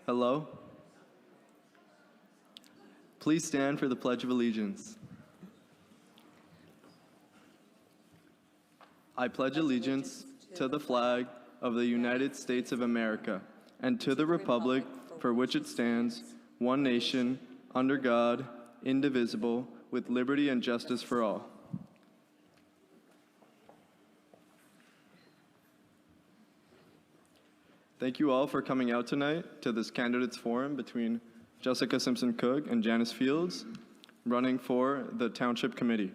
Hello? Please stand for the Pledge of Allegiance. I pledge allegiance to the flag of the United States of America and to the republic for which it stands, one nation, under God, indivisible, with liberty and justice for all. Thank you all for coming out tonight to this candidates forum between Jessica Simpson Cook and Janice Fields, running for the Township Committee.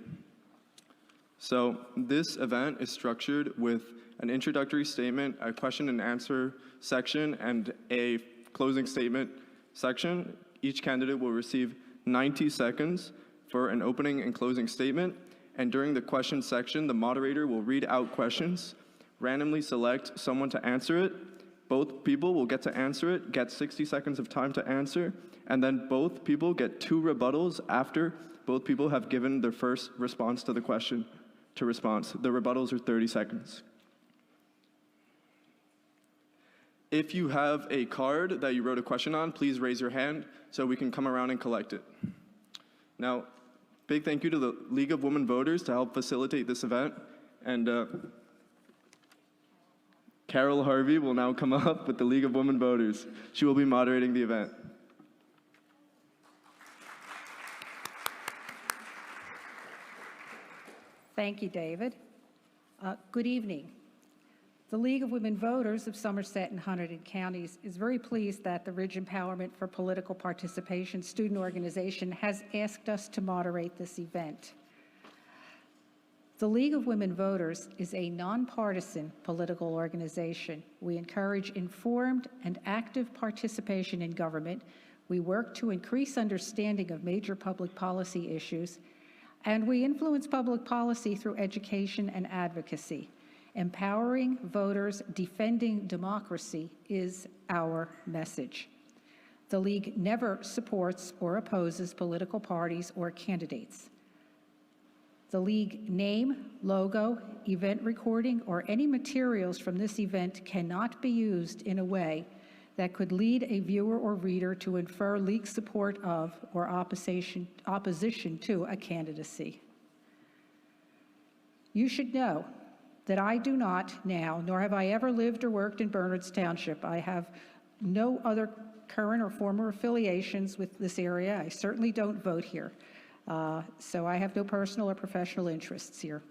So this event is structured with an introductory statement, a question and answer section, and a closing statement section. Each candidate will receive 90 seconds for an opening and closing statement. And during the question section, the moderator will read out questions, randomly select someone to answer it. Both people will get to answer it, get 60 seconds of time to answer, and then both people get 2 rebuttals after both people have given their first response to the question to response. The rebuttals are 30 seconds. If you have a card that you wrote a question on, please raise your hand so we can come around and collect it. Now, big thank you to the League of Women Voters to help facilitate this event. And Carol Harvey will now come up with the League of Women Voters. She will be moderating the event. Thank you, David. Good evening. The League of Women Voters of Somerset and Hunterdon Counties is very pleased that the Ridge Empowerment for Political Participation student organization has asked us to moderate this event. The League of Women Voters is a nonpartisan political organization. We encourage informed and active participation in government. We work to increase understanding of major public policy issues, and we influence public policy through education and advocacy. Empowering voters, defending democracy is our message. The League never supports or opposes political parties or candidates. The League name, logo, event recording, or any materials from this event cannot be used in a way that could lead a viewer or reader to infer League support of or opposition to a candidacy. You should know that I do not now, nor have I ever lived or worked in Bernards Township. I have no other current or former affiliations with this area. I certainly don't vote here. So I have no personal or professional interests here.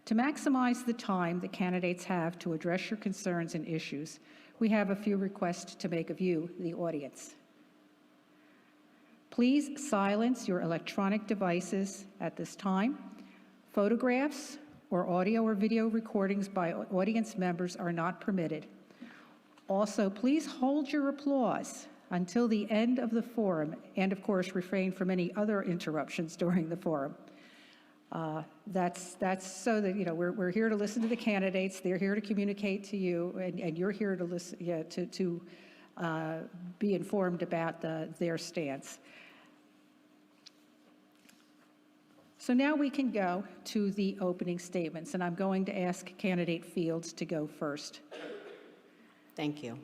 To maximize the time the candidates have to address your concerns and issues, we have a few requests to make of you, the audience. Please silence your electronic devices at this time. Photographs or audio or video recordings by audience members are not permitted. Also, please hold your applause until the end of the forum, and of course, refrain from any other interruptions during the forum. That's so that, you know, we're here to listen to the candidates, they're here to communicate to you, and you're here to listen, to be informed about their stance. So now we can go to the opening statements, and I'm going to ask candidate Fields to go first. Thank you.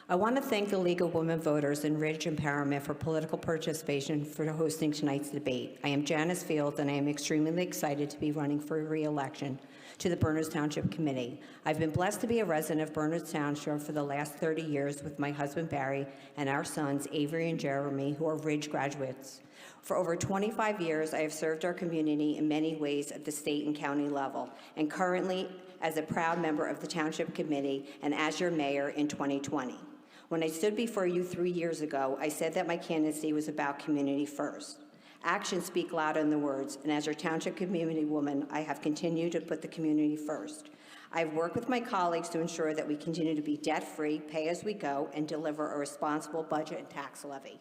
I want to thank the League of Women Voters and Ridge Empowerment for Political Participation for hosting tonight's debate. I am Janice Fields, and I am extremely excited to be running for re-election to the Bernards Township Committee. I've been blessed to be a resident of Bernards Township for the last 30 years with my husband Barry and our sons Avery and Jeremy, who are Ridge graduates. For over 25 years, I have served our community in many ways at the state and county level, and currently as a proud member of the Township Committee and as your mayor in 2020. When I stood before you 3 years ago, I said that my candidacy was about community first. Actions speak louder than the words, and as your Township Community woman, I have continued to put the community first. I've worked with my colleagues to ensure that we continue to be debt-free, pay as we go, and deliver a responsible budget and tax levy.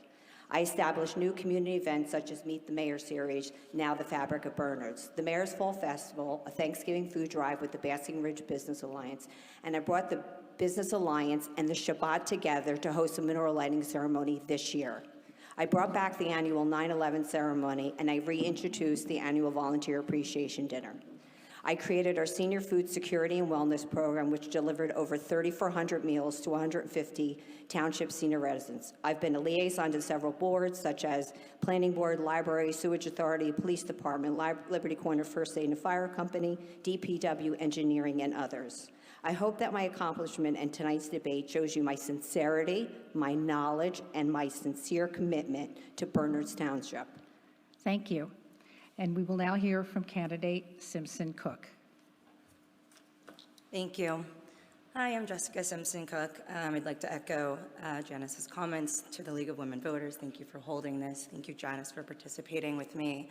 I established new community events such as Meet the Mayor series, now the Fabric of Bernards, the Mayor's Fall Festival, a Thanksgiving food drive with the Basking Ridge Business Alliance, and I brought the Business Alliance and the Shabbat together to host a menorah lighting ceremony this year. I brought back the annual 9/11 ceremony, and I reintroduced the annual Volunteer Appreciation Dinner. I created our Senior Food Security and Wellness Program, which delivered over 3,400 meals to 150 township senior residents. I've been a liaison to several boards, such as Planning Board, Library, Sewage Authority, Police Department, Liberty Corner First Aid and Fire Company, DPW, Engineering, and others. I hope that my accomplishment and tonight's debate shows you my sincerity, my knowledge, and my sincere commitment to Bernards Township. Thank you. And we will now hear from candidate Simpson Cook. Thank you. Hi, I'm Jessica Simpson Cook. I'd like to echo Janice's comments to the League of Women Voters. Thank you for holding this. Thank you, Janice, for participating with me.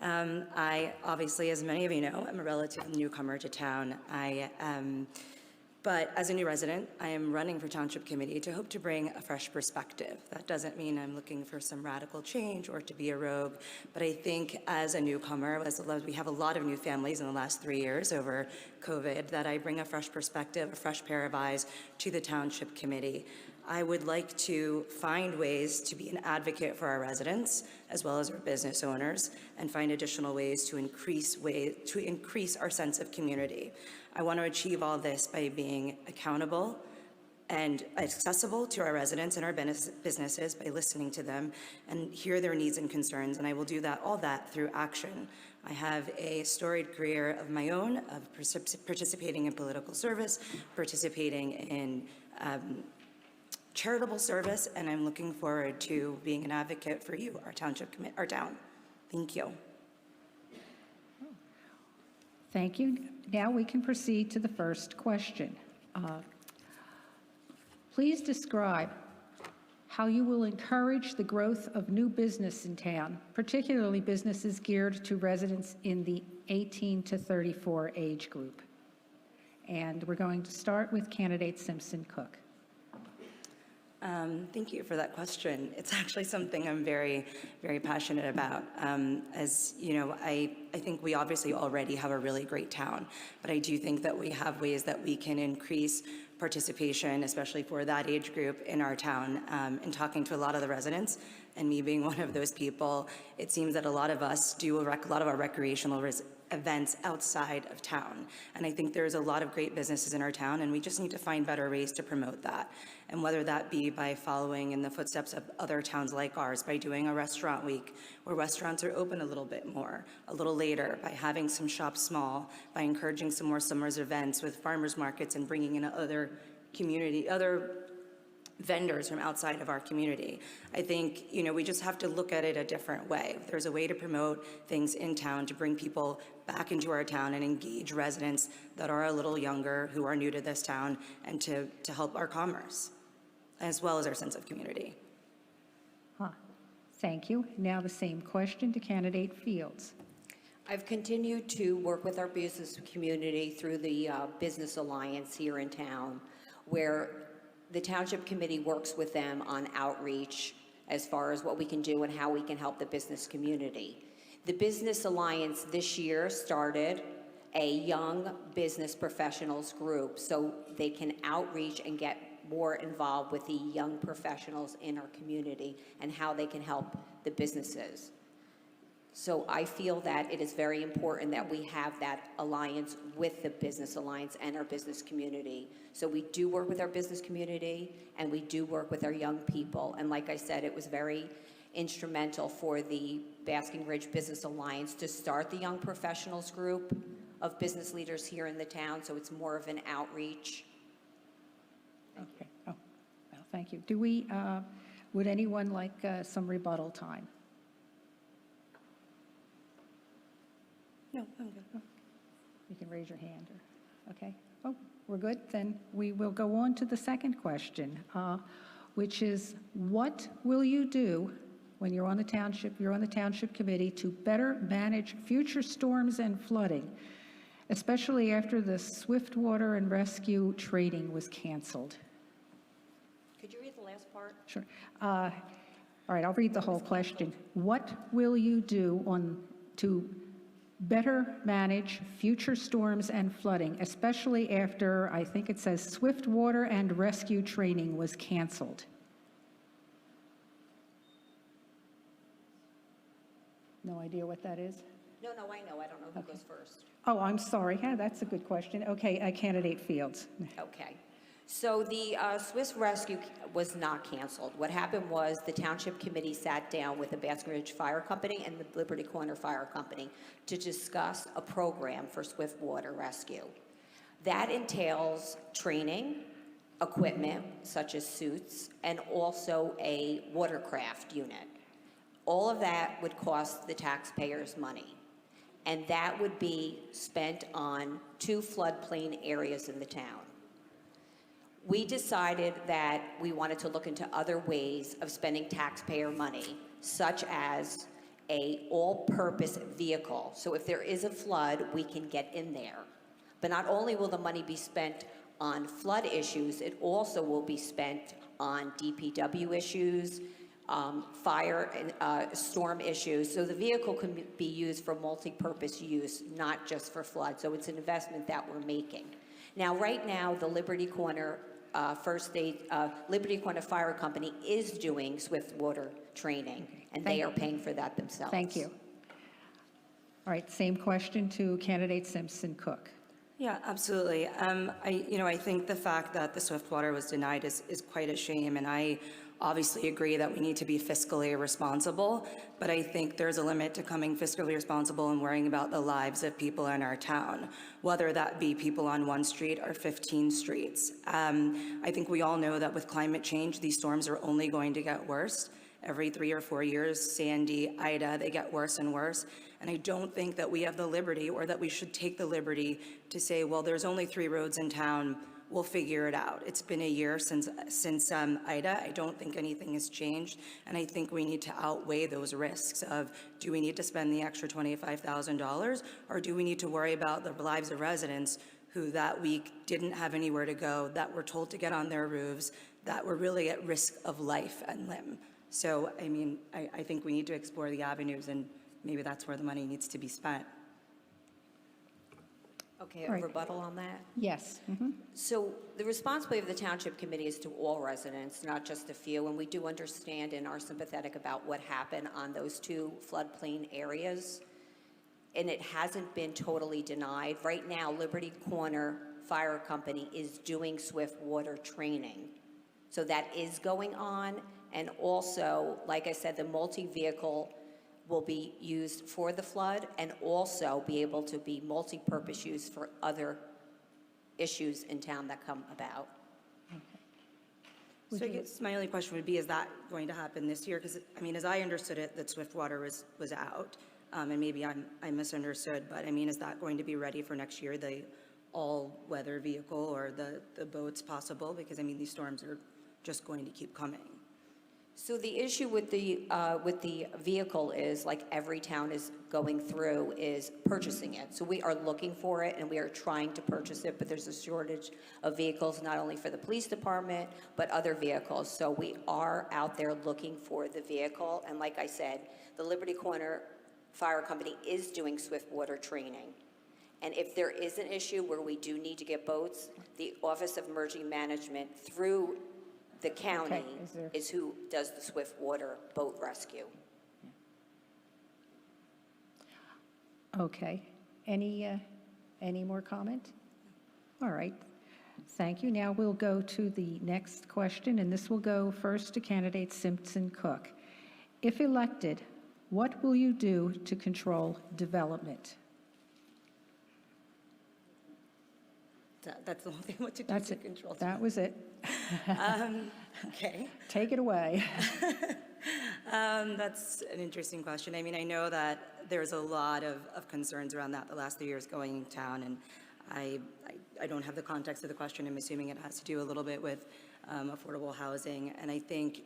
I obviously, as many of you know, I'm a relative newcomer to town. But as a new resident, I am running for Township Committee to hope to bring a fresh perspective. That doesn't mean I'm looking for some radical change or to be a rogue, but I think as a newcomer, as we have a lot of new families in the last 3 years over COVID, that I bring a fresh perspective, a fresh pair of eyes to the Township Committee. I would like to find ways to be an advocate for our residents as well as our business owners and find additional ways to increase our sense of community. I want to achieve all this by being accountable and accessible to our residents and our businesses by listening to them and hear their needs and concerns, and I will do all that through action. I have a storied career of my own of participating in political service, participating in charitable service, and I'm looking forward to being an advocate for you, our town. Thank you. Thank you. Now we can proceed to the first question. Please describe how you will encourage the growth of new business in town, particularly businesses geared to residents in the 18 to 34 age group. And we're going to start with candidate Simpson Cook. Thank you for that question. It's actually something I'm very, very passionate about. As you know, I think we obviously already have a really great town, but I do think that we have ways that we can increase participation, especially for that age group in our town. In talking to a lot of the residents, and me being one of those people, it seems that a lot of us do a lot of our recreational events outside of town. And I think there's a lot of great businesses in our town, and we just need to find better ways to promote that. And whether that be by following in the footsteps of other towns like ours, by doing a restaurant week where restaurants are open a little bit more, a little later, by having some shops small, by encouraging some more summer's events with farmers markets and bringing in other vendors from outside of our community. I think, we just have to look at it a different way. There's a way to promote things in town to bring people back into our town and engage residents that are a little younger, who are new to this town, and to help our commerce, as well as our sense of community. Thank you. Now the same question to candidate Fields. I've continued to work with our business community through the Business Alliance here in town, where the Township Committee works with them on outreach as far as what we can do and how we can help the business community. The Business Alliance this year started a young business professionals group so they can outreach and get more involved with the young professionals in our community and how they can help the businesses. So I feel that it is very important that we have that alliance with the Business Alliance and our business community. So we do work with our business community and we do work with our young people. And like I said, it was very instrumental for the Basking Ridge Business Alliance to start the Young Professionals group of business leaders here in the town. So it's more of an outreach. Okay. Oh, well, thank you. Would anyone like some rebuttal time? No, I'm good. You can raise your hand. Okay. Oh, we're good. Then we will go on to the second question, which is, what will you do when you're on the township committee to better manage future storms and flooding, especially after the Swiftwater and Rescue training was canceled? Could you read the last part? Sure. All right, I'll read the whole question. What will you do to better manage future storms and flooding, especially after, I think it says, Swiftwater and Rescue training was canceled? No idea what that is? No, I know. I don't know who goes first. Oh, I'm sorry. Yeah, that's a good question. Okay, candidate Fields. Okay. So the Swiss Rescue was not canceled. What happened was the Township Committee sat down with the Baskin Ridge Fire Company and the Liberty Corner Fire Company to discuss a program for swift water rescue. That entails training, equipment such as suits, and also a watercraft unit. All of that would cost the taxpayers money, and that would be spent on 2 floodplain areas in the town. We decided that we wanted to look into other ways of spending taxpayer money, such as a all-purpose vehicle. So if there is a flood, we can get in there. But not only will the money be spent on flood issues, it also will be spent on DPW issues, fire and storm issues. So the vehicle can be used for multi-purpose use, not just for flood. So it's an investment that we're making. Now, right now, the Liberty Corner Liberty Corner Fire Company is doing swift water training, and they are paying for that themselves. Thank you. All right, same question to candidate Simpson Cook. Yeah, absolutely. I think the fact that the Swiftwater was denied is quite a shame, and I obviously agree that we need to be fiscally responsible, but I think there's a limit to coming fiscally responsible and worrying about the lives of people in our town, whether that be people on 1 street or 15 streets. I think we all know that with climate change, these storms are only going to get worse. Every 3 or 4 years, Sandy, Ida, they get worse and worse. And I don't think that we have the liberty, or that we should take the liberty to say, well, there's only 3 roads in town, we'll figure it out. It's been a year since Ida. I don't think anything has changed. And I think we need to outweigh those risks of, do we need to spend the extra $25,000, or do we need to worry about the lives of residents who that week didn't have anywhere to go, that were told to get on their roofs, that were really at risk of life and limb. So, I mean, I think we need to explore the avenues, and maybe that's where the money needs to be spent. Okay, All a right. rebuttal on that? Yes. So the responsibility of the Township Committee is to all residents, not just a few, and we do understand and are sympathetic about what happened on those 2 floodplain areas, and it hasn't been totally denied. Right now, Liberty Corner Fire Company is doing swift water training. So that is going on, and also, like I said, the multi-vehicle will be used for the flood and also be able to be multi-purpose use for other issues in town that come about. So I guess my only question would be, is that going to happen this year? Because, I mean, as I understood it, that Swiftwater was out, and maybe I misunderstood, but I mean, is that going to be ready for next year, the all-weather vehicle or the boats possible? Because, I mean, these storms are just going to keep coming. So the issue with the vehicle is, like every town is going through, is purchasing it. So we are looking for it and we are trying to purchase it, but there's a shortage of vehicles, not only for the police department, but other vehicles. So we are out there looking for the vehicle. And like I said, the Liberty Corner Fire Company is doing swift water training. And if there is an issue where we do need to get boats, the Office of Emergency Management through the county Okay, is who does the swift water boat rescue. Okay. Any more comment? All right. Thank you. Now we'll go to the next question, and this will go first to candidate Simpson Cook. If elected, what will you do to control development? That's the only thing what to do That's to it. control. That was it. Okay. Take it away. That's an interesting question. I mean, I know that there's a lot of concerns around that the last 3 years going in town, and I don't have the context of the question. I'm assuming it has to do a little bit with affordable housing, and I think,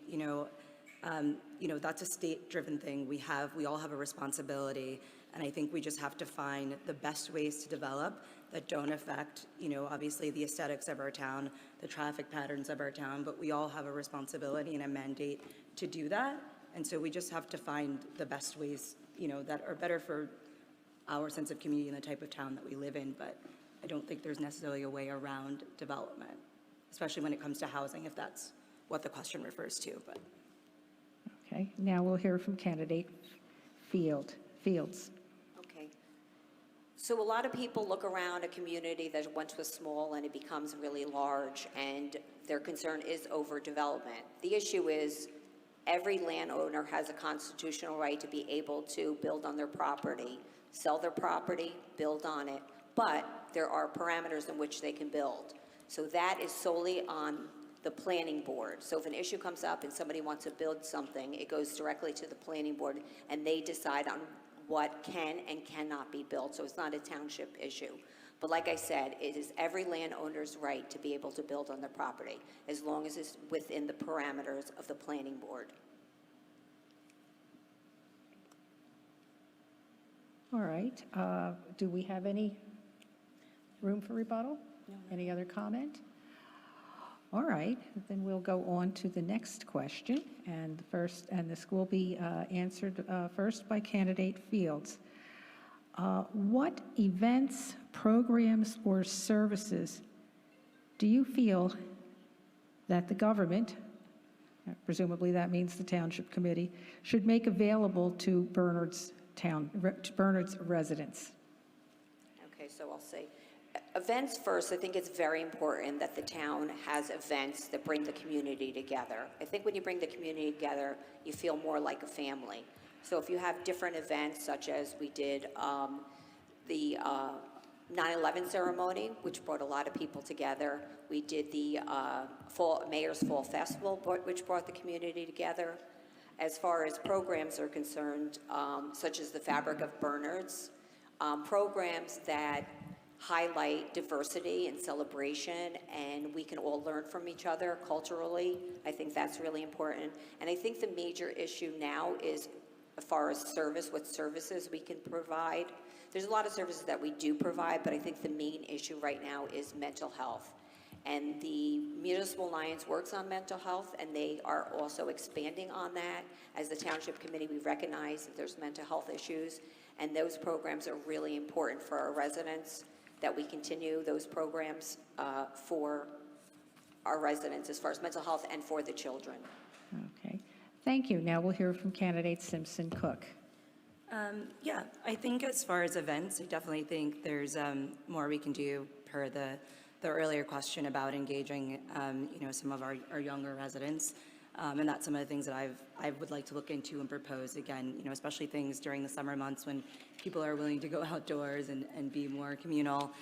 that's a state-driven thing. We all have a responsibility, and I think we just have to find the best ways to develop that don't affect, obviously the aesthetics of our town, the traffic patterns of our town, but we all have a responsibility and a mandate to do that. And so we just have to find the best ways, that are better for our sense of community and the type of town that we live in. But I don't think there's necessarily a way around development, especially when it comes to housing, if that's what the question refers to. But Okay. Now we'll hear from candidate Fields. Okay. So a lot of people look around a community that once was small and it becomes really large, and their concern is overdevelopment. The issue is every landowner has a constitutional right to be able to build on their property, sell their property, build on it, but there are parameters in which they can build. So that is solely on the planning board. So if an issue comes up and somebody wants to build something, it goes directly to the planning board, and they decide on what can and cannot be built. So it's not a township issue. But like I said, it is every landowner's right to be able to build on their property, as long as it's within the parameters of the planning board. All right. Do we have any room for rebuttal? No. Any other comment? All right, then we'll go on to the next question, and this will be answered first by candidate Fields. What events, programs, or services do you feel that the government, presumably that means the Township Committee, should make available to Bernard's residents? Okay, so I'll say events first. I think it's very important that the town has events that bring the community together. I think when you bring the community together, you feel more like a family. So if you have different events, such as we did the 9/11 ceremony, which brought a lot of people together. We did the Mayor's Fall Festival, which brought the community together. As far as programs are concerned, such as the Fabric of Bernards, programs that highlight diversity and celebration, and we can all learn from each other culturally. I think that's really important. And I think the major issue now is, as far as service, what services we can provide. There's a lot of services that we do provide, but I think the main issue right now is mental health. And the Municipal Alliance works on mental health, and they are also expanding on that. As the Township Committee, we recognize that there's mental health issues, and those programs are really important for our residents, that we continue those programs for our residents as far as mental health and for the children. Okay, thank you. Now we'll hear from candidate Simpson Cook. Yeah, I think as far as events, I definitely think there's more we can do per the earlier question about engaging, some of our younger residents. And that's some of the things that I would like to look into and propose again, especially things during the summer months when people are willing to go outdoors and be more communal.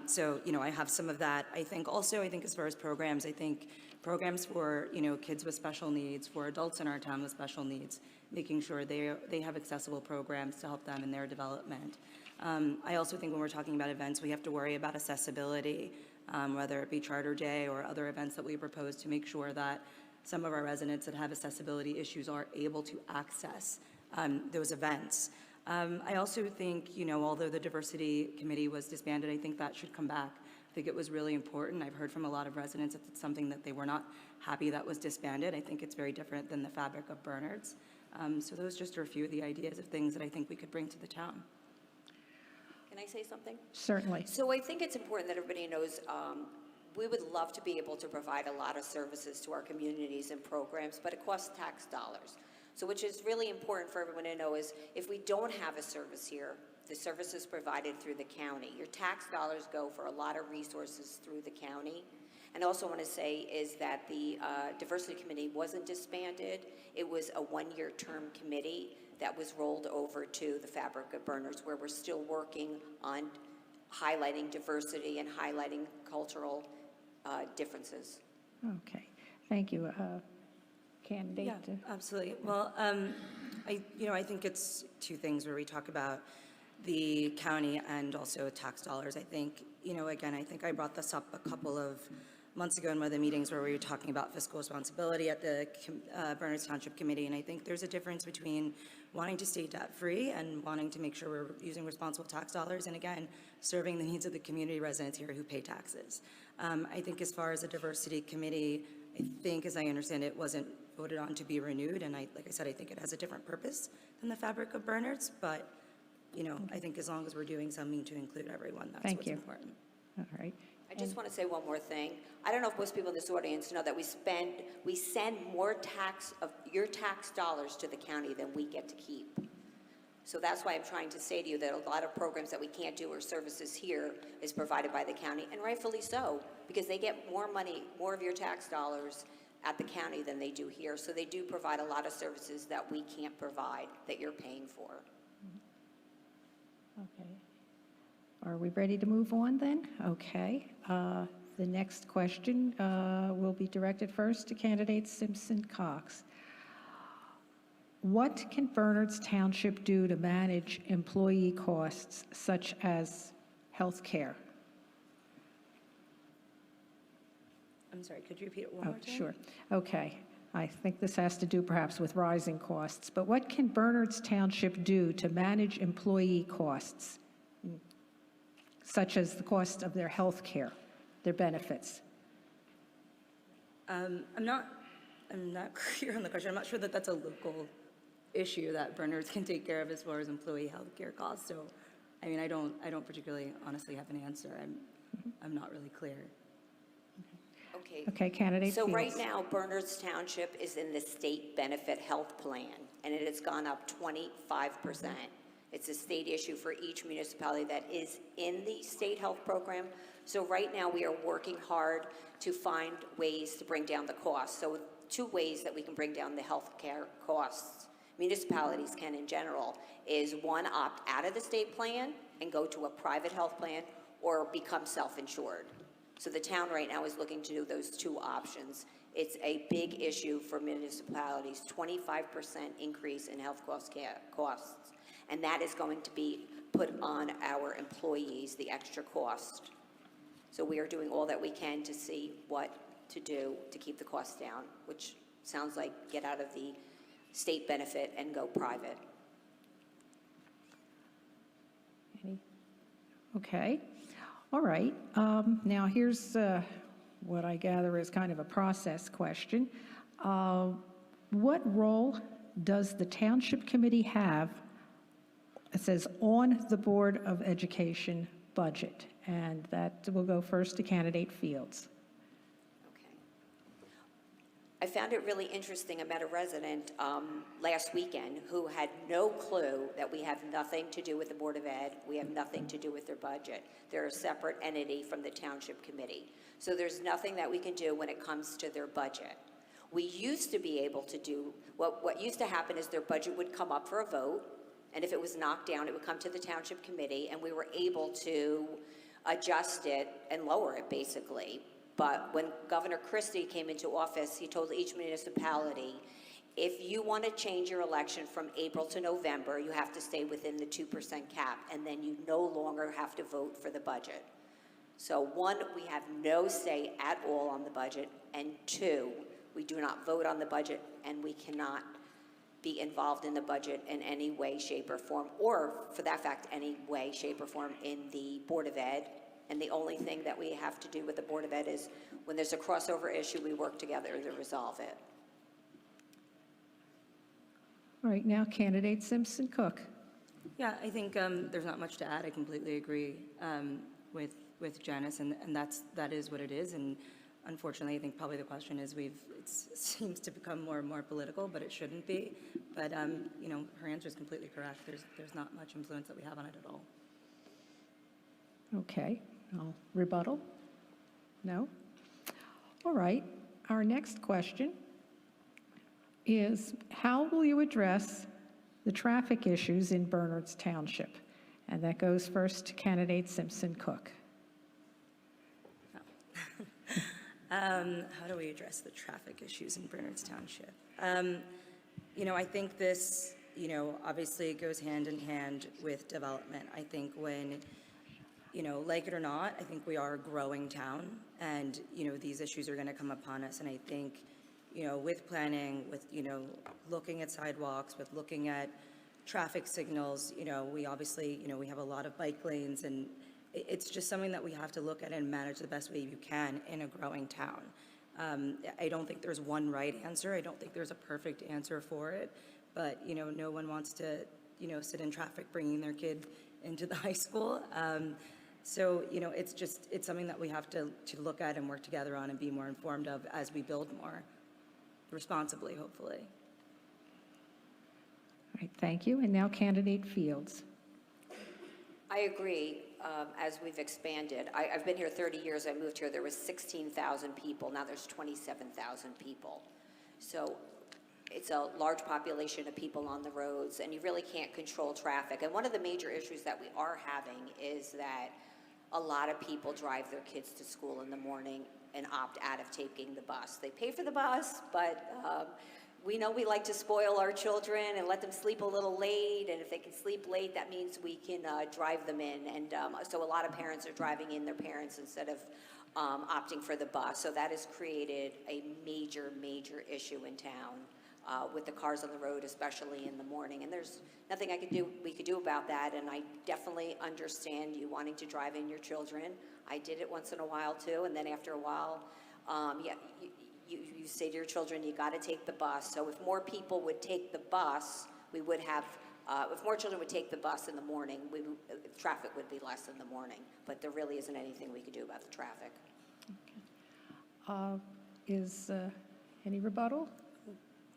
So, I have some of that. I think as far as programs, I think programs for, kids with special needs, for adults in our town with special needs, making sure they have accessible programs to help them in their development. I also think when we're talking about events, we have to worry about accessibility, whether it be Charter Day or other events that we propose, to make sure that some of our residents that have accessibility issues are able to access those events. I also think, although the Diversity Committee was disbanded, I think that should come back. I think it was really important. I've heard from a lot of residents that it's something that they were not happy that was disbanded. I think it's very different than the Fabric of Bernards. So those just are a few of the ideas of things that I think we could bring to the town. Can I say something? Certainly. So I think it's important that everybody knows we would love to be able to provide a lot of services to our communities and programs, but it costs tax dollars. So which is really important for everyone to know is if we don't have a service here, the service is provided through the county. Your tax dollars go for a lot of resources through the county. And I also want to say is that the Diversity Committee wasn't disbanded. It was a one-year term committee that was rolled over to the Fabric of Bernards, where we're still working on highlighting diversity and highlighting cultural differences. Okay, thank you. Candidate? Yeah, absolutely. Well, I think it's two things where we talk about the county and also tax dollars. I think, again, I think I brought this up a couple of months ago in one of the meetings where we were talking about fiscal responsibility at the Bernards Township Committee, and I think there's a difference between wanting to stay debt-free and wanting to make sure we're using responsible tax dollars, and again, serving the needs of the community residents here who pay taxes. I think as far as the Diversity Committee, I think, as I understand it, wasn't voted on to be renewed, and like I said, I think it has a different purpose than the Fabric of Bernards, but, I think as long as we're doing something to include everyone, that's what's important. All right. I just want to say one more thing. I don't know if most people in this audience know that we send more your tax dollars to the county than we get to keep. So that's why I'm trying to say to you that a lot of programs that we can't do or services here is provided by the county, and rightfully so, because they get more money, more of your tax dollars at the county than they do here. So they do provide a lot of services that we can't provide, that you're paying for. Okay. Are we ready to move on then? Okay. The next question will be directed first to candidate Simpson Cox. What can Bernards Township do to manage employee costs such as health care? I'm sorry, could you repeat it one more time? Sure. Okay. I think this has to do perhaps with rising costs, but what can Bernards Township do to manage employee costs, such as the cost of their health care, their benefits? I'm not clear on the question. I'm not sure that that's a local issue that Bernards can take care of as far as employee health care costs. So, I mean, I don't particularly honestly have an answer. I'm not really clear. Okay, candidate So right Fields. now, Bernards Township is in the state benefit health plan, and it has gone up 25%. It's a state issue for each municipality that is in the state health program. So right now, we are working hard to find ways to bring down the cost. So 2 ways that we can bring down the health care costs, municipalities can in general, is 1, opt out of the state plan and go to a private health plan, or become self-insured. So the town right now is looking to do those 2 options. It's a big issue for municipalities, 25% increase in health costs, and that is going to be put on our employees, the extra cost. So we are doing all that we can to see what to do to keep the costs down, which sounds like get out of the state benefit and go private. Okay. All right. Now, here's what I gather is kind of a process question. What role does the Township Committee have, it says, on the Board of Education budget? And that will go first to candidate Fields. Okay. I found it really interesting. I met a resident last weekend who had no clue that we have nothing to do with the Board of Ed. We have nothing to do with their budget. They're a separate entity from the Township Committee. So there's nothing that we can do when it comes to their budget. We used to be able to do, what used to happen is their budget would come up for a vote, and if it was knocked down, it would come to the Township Committee, and we were able to adjust it and lower it, basically. But when Governor Christie came into office, he told each municipality, if you want to change your election from April to November, you have to stay within the 2% cap, and then you no longer have to vote for the budget. So 1, we have no say at all on the budget, and 2, we do not vote on the budget, and we cannot be involved in the budget in any way, shape, or form, or for that fact, any way, shape, or form in the Board of Ed. And the only thing that we have to do with the Board of Ed is when there's a crossover issue, we work together to resolve it. All right, now candidate Simpson Cook. Yeah, I think there's not much to add. I completely agree with Janice, and that is what it is. And unfortunately, I think probably the question is it seems to become more and more political, but it shouldn't be. But you know, her answer is completely correct. There's not much influence that we have on it at all. Okay, I'll rebuttal. No? All right, our next question is, how will you address the traffic issues in Bernards Township? And that goes first to candidate Simpson Cook. How do we address the traffic issues in Bernards Township? You know, I think this, you know, obviously it goes hand in hand with development. I think when, you know, like it or not, I think we are a growing town, and, you know, these issues are going to come upon us. And I think, you know, with planning, with, you know, looking at sidewalks, with looking at traffic signals, you know, we obviously, you know, we have a lot of bike lanes, and it's just something that we have to look at and manage the best way you can in a growing town. I don't think there's one right answer. I don't think there's a perfect answer for it. But, you know, no one wants to, you know, sit in traffic bringing their kid into the high school. So, you know, it's something that we have to look at and work together on and be more informed of as we build more responsibly, hopefully. Right, thank you. And now candidate Fields. I agree. As we've expanded, I've been here 30 years. I moved here, there was 16,000 people. Now there's 27,000 people. So it's a large population of people on the roads, and you really can't control traffic. And one of the major issues that we are having is that a lot of people drive their kids to school in the morning and opt out of taking the bus. They pay for the bus, but we know we like to spoil our children and let them sleep a little late, and if they can sleep late, that means we can drive them in. And so a lot of parents are driving in their parents instead of opting for the bus. So that has created a major, major issue in town with the cars on the road, especially in the morning. And there's nothing we could do about that, and I definitely understand you wanting to drive in your children. I did it once in a while too, and then after a while, you say to your children, you got to take the bus. So if more people would take the bus, we would have, if more children would take the bus in the morning, traffic would be less in the morning. But there really isn't anything we could do about the traffic. Is any rebuttal?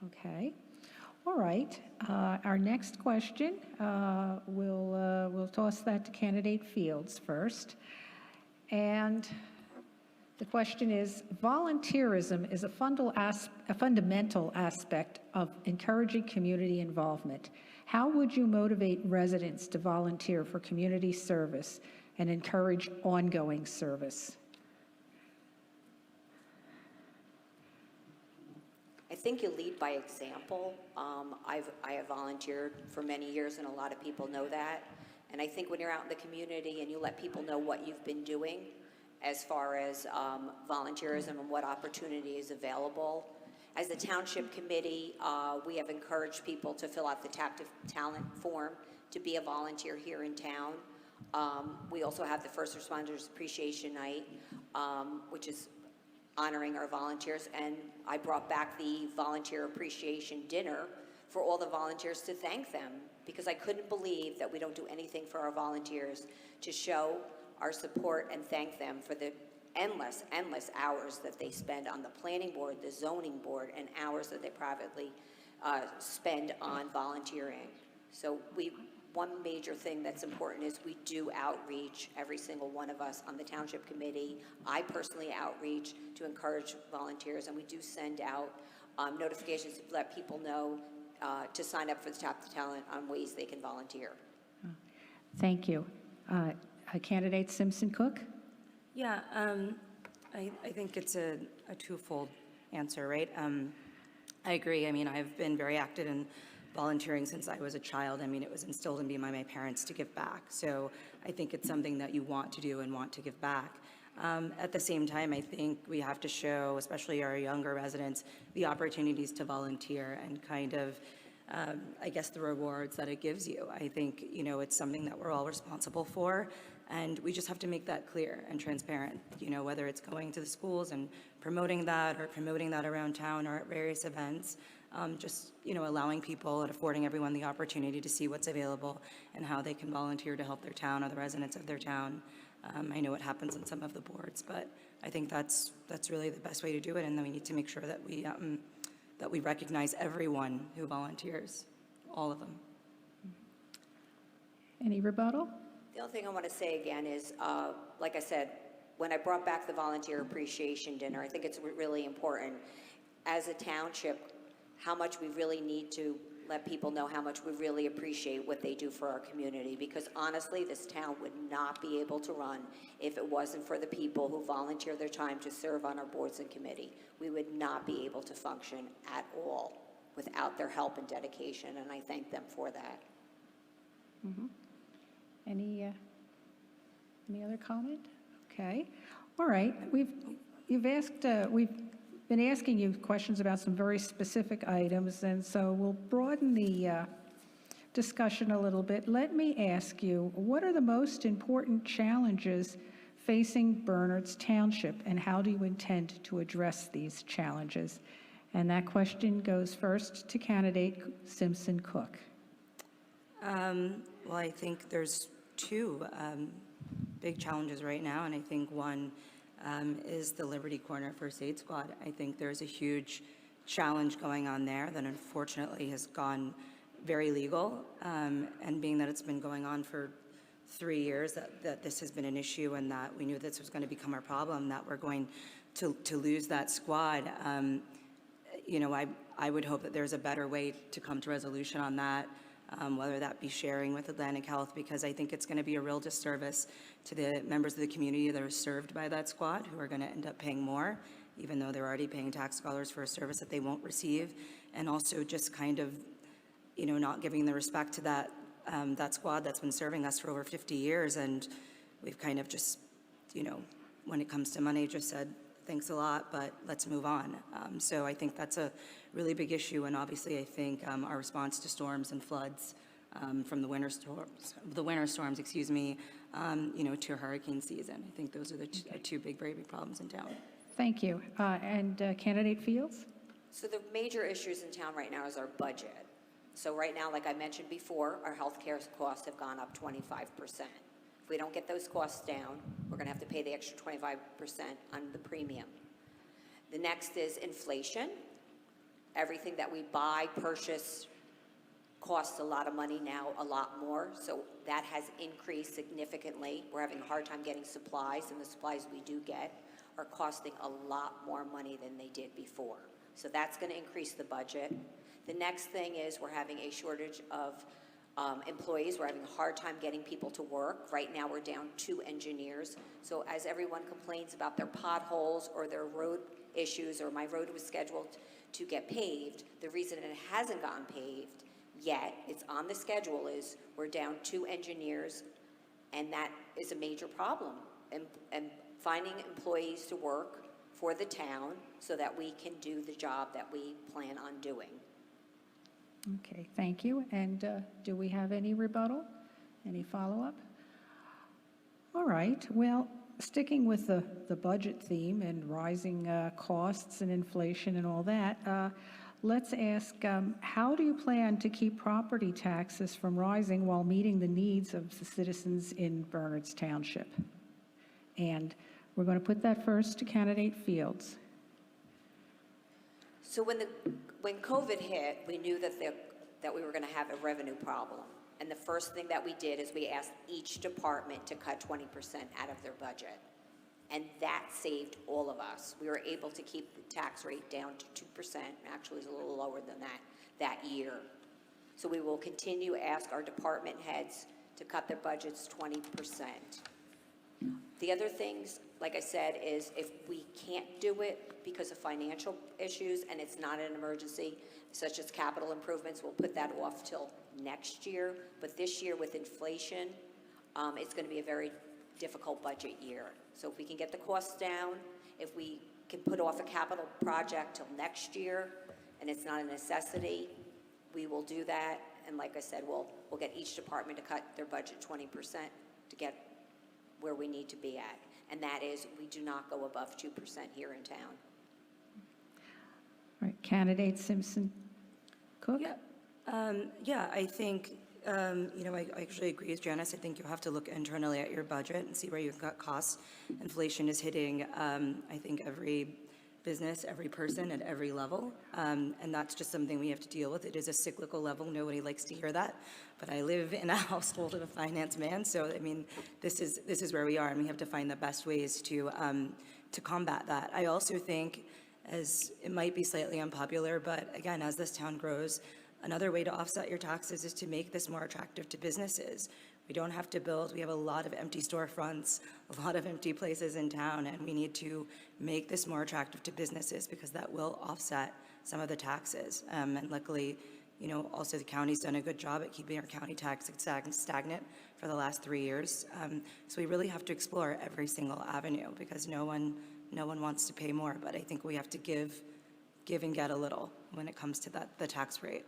Okay. All right. Our next question, we'll toss that to candidate Fields first. And the question is, volunteerism is a fundamental aspect of encouraging community involvement. How would you motivate residents to volunteer for community service and encourage ongoing service? I think you lead by example. I have volunteered for many years, and a lot of people know that. And I think when you're out in the community and you let people know what you've been doing as far as volunteerism and what opportunity is available. As the Township Committee, we have encouraged people to fill out the Tap to Talent form to be a volunteer here in town. We also have the First Responders Appreciation Night, which is honoring our volunteers, and I brought back the Volunteer Appreciation Dinner for all the volunteers to thank them, because I couldn't believe that we don't do anything for our volunteers to show our support and thank them for the endless hours that they spend on the planning board, the zoning board, and hours that they privately spend on volunteering. So one major thing that's important is we do outreach, every single one of us on the Township Committee. I personally outreach to encourage volunteers, and we do send out notifications to let people know to sign up for the Tap to Talent on ways they can volunteer. Thank you. Candidate Simpson Cook? Yeah, I think it's a twofold answer, right? I agree. I mean, I've been very active in volunteering since I was a child. I mean, it was instilled in me by my parents to give back. So I think it's something that you want to do and want to give back. At the same time, I think we have to show, especially our younger residents, the opportunities to volunteer and kind of, I guess, the rewards that it gives you. I think, you know, it's something that we're all responsible for, and we just have to make that clear and transparent, you know, whether it's going to the schools and promoting that or promoting that around town or at various events. Just, you know, allowing people and affording everyone the opportunity to see what's available and how they can volunteer to help their town or the residents of their town. I know it happens in some of the boards, but I think that's really the best way to do it, and then we need to make sure that we recognize everyone who volunteers, all of them. Any rebuttal? The only thing I want to say again is, like I said, when I brought back the Volunteer Appreciation Dinner, I think it's really important as a township how much we really need to let people know how much we really appreciate what they do for our community, because honestly, this town would not be able to run if it wasn't for the people who volunteer their time to serve on our boards and committee. We would not be able to function at all without their help and dedication, and I thank them for that. Mm-hmm. Any other comment? Okay. All right. We've been asking you questions about some very specific items, and so we'll broaden the discussion a little bit. Let me ask you, what are the most important challenges facing Bernards Township, and how do you intend to address these challenges? And that question goes first to candidate Simpson Cook. Well, I think there's two big challenges right now, and I think one is the Liberty Corner First Aid Squad. I think there's a huge challenge going on there that unfortunately has gone very legal, and being that it's been going on for 3 years, that this has been an issue and that we knew this was going to become our problem, that we're going to lose that squad. You know, I would hope that there's a better way to come to resolution on that, whether that be sharing with Atlantic Health, because I think it's going to be a real disservice to the members of the community that are served by that squad, who are going to end up paying more, even though they're already paying tax dollars for a service that they won't receive, and also just kind of, you know, not giving the respect to that squad that's been serving us for over 50 years, and we've kind of just, you know, when it comes to money, just said, thanks a lot, but let's move on. So I think that's a really big issue, and obviously I think our response to storms and floods from the winter storms, excuse me, you know, to hurricane season. I think those are the two big, very big problems in town. Thank you. And Candidate Fields? So the major issues in town right now is our budget. So right now, like I mentioned before, our healthcare costs have gone up 25%. If we don't get those costs down, we're going to have to pay the extra 25% on the premium. The next is inflation. Everything that we buy, purchase, costs a lot of money now, a lot more. So that has increased significantly. We're having a hard time getting supplies, and the supplies we do get are costing a lot more money than they did before. So that's going to increase the budget. The next thing is we're having a shortage of employees. We're having a hard time getting people to work. Right now we're down 2 engineers. So as everyone complains about their potholes or their road issues, or my road was scheduled to get paved, the reason it hasn't gotten paved yet, it's on the schedule, is we're down 2 engineers, and that is a major problem. And finding employees to work for the town so that we can do the job that we plan on doing. Okay, thank you. And do we have any rebuttal? Any follow-up? All right, well, sticking with the budget theme and rising costs and inflation and all that, let's ask, how do you plan to keep property taxes from rising while meeting the needs of the citizens in Bernards Township? And we're going to put that first to Candidate Fields. So when COVID hit, we knew that we were going to have a revenue problem. And the first thing that we did is we asked each department to cut 20% out of their budget. And that saved all of us. We were able to keep the tax rate down to 2%. Actually, it's a little lower than that year. So we will continue to ask our department heads to cut their budgets 20%. The other things, like I said, is if we can't do it because of financial issues and it's not an emergency, such as capital improvements, we'll put that off till next year. But this year with inflation, it's going to be a very difficult budget year. So if we can get the costs down, if we can put off a capital project till next year and it's not a necessity, we will do that. And like I said, we'll get each department to cut their budget 20% to get where we need to be at. And that is, we do not go above 2% here in town. All right, Candidate Simpson Cook? Yeah, I think, you know, I actually agree with Janice. I think you have to look internally at your budget and see where you've got costs. Inflation is hitting, I think, every business, every person at every level, and that's just something we have to deal with. It is a cyclical level. Nobody likes to hear that, but I live in a household of a finance man, so I mean, this is where we are, and we have to find the best ways to combat that. I also think, as it might be slightly unpopular, but again, as this town grows, another way to offset your taxes is to make this more attractive to businesses. We don't have to build. We have a lot of empty storefronts, a lot of empty places in town, and we need to make this more attractive to businesses because that will offset some of the taxes. And luckily, you know, also the county's done a good job at keeping our county tax stagnant for the last 3 years. So we really have to explore every single avenue because no one wants to pay more, but I think we have to give and get a little when it comes to the tax rate.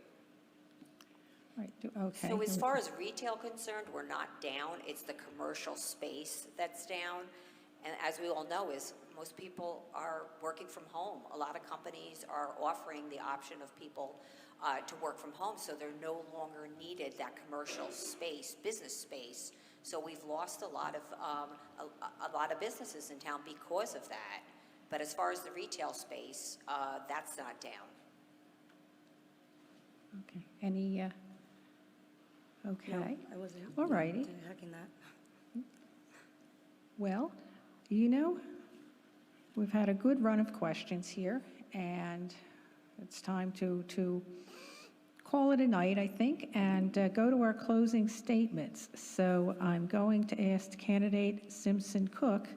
Right, okay. So as far as retail concerned, we're not down. It's the commercial space that's down. And as we all know, is most people are working from home. A lot of companies are offering the option of people to work from home, so they're no longer needed that commercial space, business space. So we've lost a lot of businesses in town because of that. But as far as the retail space, that's not down. Okay, any Okay. No, I wasn't. All righty. Hacking that. Well, you know, we've had a good run of questions here, and it's time to call it a night, I think, and go to our closing statements. So I'm going to ask candidate Simpson Cook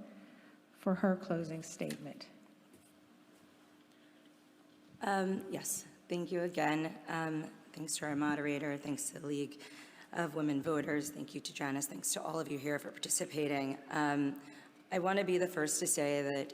for her closing statement. Yes, thank you again. Thanks to our moderator, thanks to the League of Women Voters, thank you to Janice, thanks to all of you here for participating. I want to be the first to say that,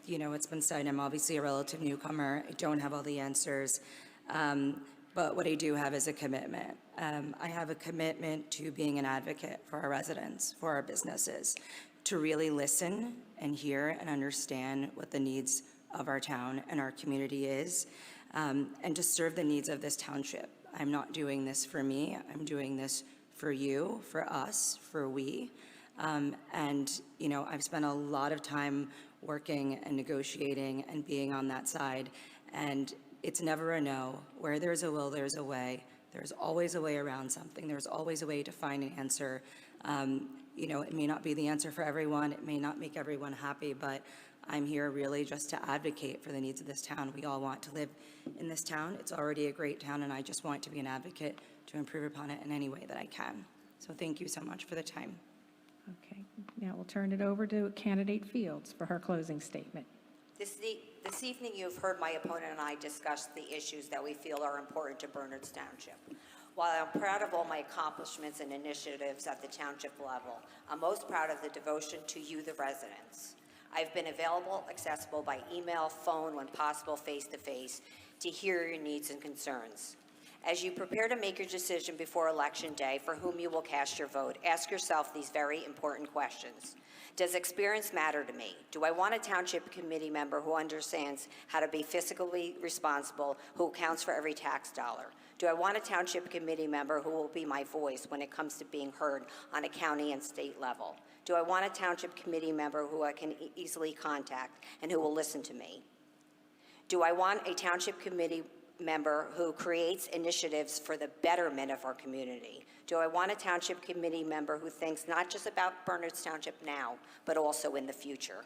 you know, it's been said, I'm obviously a relative newcomer. I don't have all the answers, but what I do have is a commitment. I have a commitment to being an advocate for our residents, for our businesses, to really listen and hear and understand what the needs of our town and our community is, and to serve the needs of this township. I'm not doing this for me. I'm doing this for you, for us, for we. And, you know, I've spent a lot of time working and negotiating and being on that side. And it's never a no. Where there's a will, there's a way. There's always a way around something. There's always a way to find an answer. You know, it may not be the answer for everyone. It may not make everyone happy, but I'm here really just to advocate for the needs of this town. We all want to live in this town. It's already a great town, and I just want to be an advocate to improve upon it in any way that I can. So thank you so much for the time. Okay, now we'll turn it over to candidate Fields for her closing statement. This evening, you've heard my opponent and I discuss the issues that we feel are important to Bernards Township. While I'm proud of all my accomplishments and initiatives at the township level, I'm most proud of the devotion to you, the residents. I've been available, accessible by email, phone, when possible face-to-face, to hear your needs and concerns. As you prepare to make your decision before Election Day for whom you will cast your vote, ask yourself these very important questions. Does experience matter to me? Do I want a township committee member who understands how to be fiscally responsible, who counts for every tax dollar? Do I want a township committee member who will be my voice when it comes to being heard on a county and state level? Do I want a township committee member who I can easily contact and who will listen to me? Do I want a township committee member who creates initiatives for the betterment of our community? Do I want a township committee member who thinks not just about Bernards Township now, but also in the future?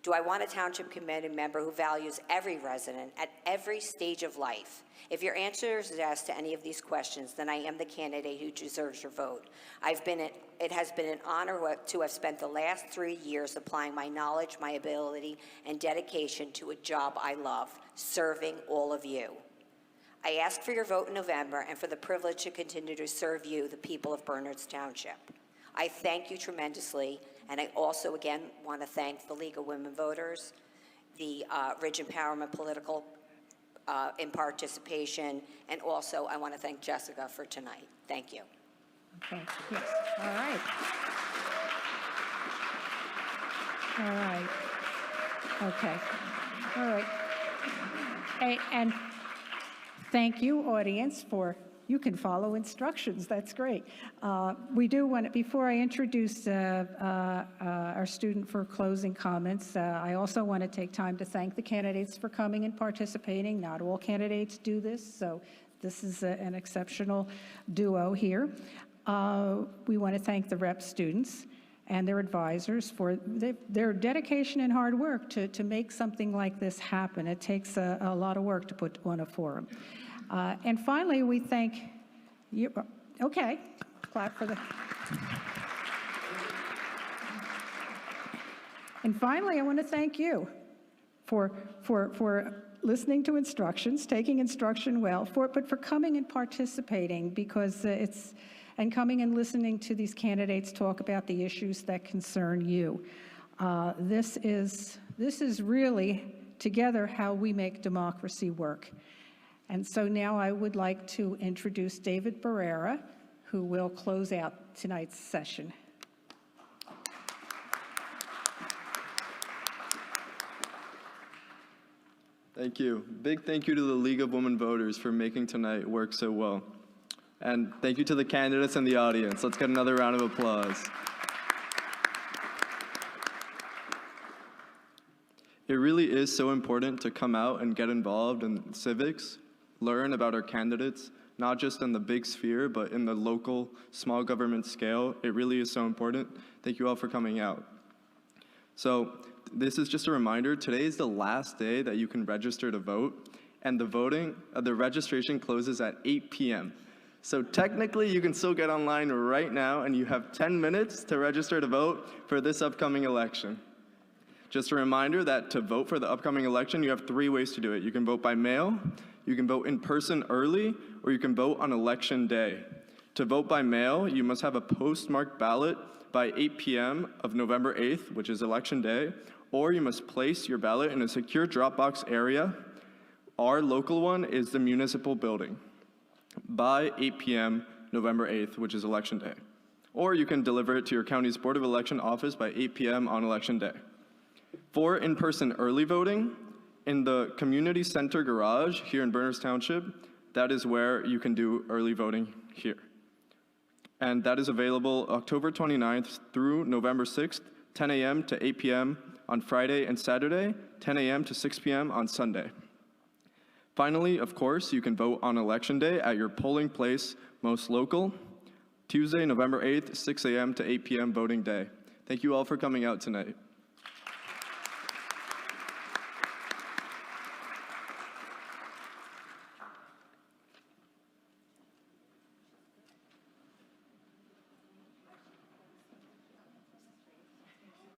Do I want a township committee member who values every resident at every stage of life? If your answer is yes to any of these questions, then I am the candidate who deserves your vote. It has been an honor to have spent the last 3 years applying my knowledge, my ability, and dedication to a job I love, serving all of you. I ask for your vote in November and for the privilege to continue to serve you, the people of Bernards Township. I thank you tremendously, and I also, again, want to thank the League of Women Voters, the Ridge Empowerment Political in participation, and also I want to thank Jessica for tonight. Thank you. Okay, yes, all right. All right, okay, all right. And thank you, audience, for, you can follow instructions, that's great. We do want to, before I introduce our student for closing comments, I also want to take time to thank the candidates for coming and participating. Not all candidates do this, so this is an exceptional duo here. We want to thank the rep students and their advisors for their dedication and hard work to make something like this happen. It takes a lot of work to put on a forum. And finally, we thank you. Okay, clap for the. And finally, I want to thank you for listening to instructions, taking instruction well, but for coming and participating, because and coming and listening to these candidates talk about the issues that concern you. This is really, together, how we make democracy work. And so now I would like to introduce David Barrera, who will close out tonight's session. Thank you. Big thank you to the League of Women Voters for making tonight work so well. And thank you to the candidates and the audience. Let's get another round of applause. It really is so important to come out and get involved in civics, learn about our candidates, not just in the big sphere, but in the local, small government scale. It really is so important. Thank you all for coming out. So this is just a reminder, today is the last day that you can register to vote, and the registration closes at 8 p.m. So technically, you can still get online right now, and you have 10 minutes to register to vote for this upcoming election. Just a reminder that to vote for the upcoming election, you have 3 ways to do it. You can vote by mail, you can vote in person early, or you can vote on election day. To vote by mail, you must have a postmarked ballot by 8 p.m. of November 8th, which is election day, or you must place your ballot in a secure drop box area. Our local one is the municipal building by 8 p.m. November 8th, which is election day. Or you can deliver it to your county's Board of Election office by 8 p.m. on election day. For in-person early voting, in the community center garage here in Berners Township, that is where you can do early voting here. And that is available October 29th through November 6th, 10 a.m. to 8 p.m. on Friday and Saturday, 10 a.m. to 6 p.m. on Sunday. Finally, of course, you can vote on election day at your polling place most local, Tuesday, November 8th, 6 a.m. to 8 p.m. voting day. Thank you all for coming out tonight.